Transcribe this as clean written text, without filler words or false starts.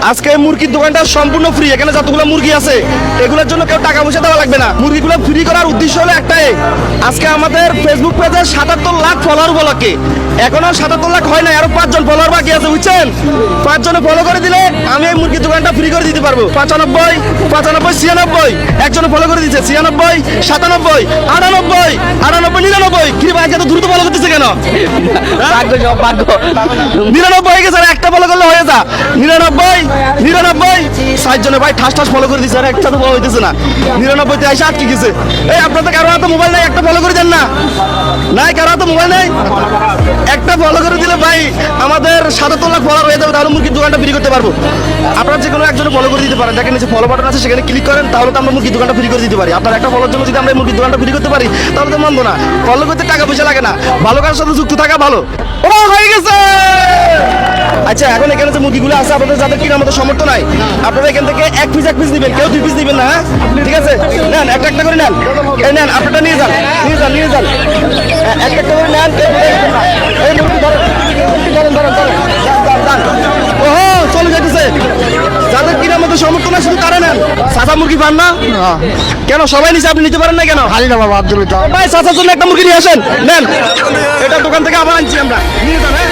আজকে মুরগির দোকানটা সম্পূর্ণ ফ্রি। এখানে যতগুলো মুরগি আছে এগুলোর জন্য কেউ টাকা পয়সা দেওয়া লাগবে না। মুরগিগুলো ফ্রি করার উদ্দেশ্য হলো একটাই, আজকে আমাদের ফেসবুক পেজে ৭৭ লাখ ফলোয়ার বলাকে এখনো ৭৭ লাখ হয় না, আরো ৫ জন ফলোয়ার বাকি আছে, বুঝছেন? ৫ জনে ফলো করে দিলে আমি এই মুরগির দোকানটা ফ্রি করে দিতে পারবো। ৯৫, ৯৫, ৯৬, একজনে ফলো করে দিচ্ছে, ৯৬, ৯৭, ৯৮, ৯৮, ৯৯, কি ভাই এত দ্রুত ফলো করতেছে কেন? ৯৯ হয়ে গেছে, আর একটা ফলো করলে হয়ে যা। ৯৯, ৯৯, ৬০ জনে ভাই ঠাস ঠাস ফলো করে দিচ্ছে, আর একটা তো ফলো হইতেছে না। ৯৯তে এসে আটকে গেছে। এই আপনাদের কারো হাতে মোবাইল নাই, একটা ফলো করে দেন না। নাই কারো হাতে মোবাইল নাই, একটা ফলো করে দিলে ভাই আমাদের ৭৭ লাখ ফলোয়ার হয়ে যাবে, তাহলে মুরগির দোকানটা ফ্রি করতে পারবো। আপনারা যে কোনো একজনে ফলো করে দিতে পারেন, দেখেন নিচে ফলো বাটন আছে, সেখানে ক্লিক করেন, তাহলে তো আমরা মুরগির দোকানটা ফ্রি করে দিতে পারি। আপনার একটা ফলোর জন্য যদি আমরা এই মুরগির দোকানটা ফ্রি করতে পারি তাহলে তো মন্দ না। ফলো করতে টাকা পয়সা লাগে না, ভালো কাজের সাথে যুক্ত থাকা ভালো। ও হয়ে গেছে। আচ্ছা, এখন এখানে যে মুরগিগুলো আছে আপনাদের যাদের কেনার মতো সামর্থ্য নাই, আপনারা এখান থেকে এক পিস নেবেন, কেউ 2 পিস নেবেন না, হ্যাঁ? ঠিক আছে, নেন একটা একটা করে নেন। এই নেন, আপনারটা নিয়ে যান, নিয়ে যান। একটা একটা করে নেন, কেউ ফেলে দিবেন না। এই মুরগি ধরেন, যান। ওহো, চলে যেতেছে। যাদের কেনার মতো সামর্থ্য নাই শুধু তারা নেন। সাদা মুরগি পান না কেন? সবাই নিচে, আপনি নিতে পারেন না কেন? খালি না বাবা আব্দুল ভাই চাচার জন্য একটা মুরগি নিয়ে আসেন, নেন। এটা দোকান থেকে আবার আনছি আমরা, নিয়ে যান, হ্যাঁ?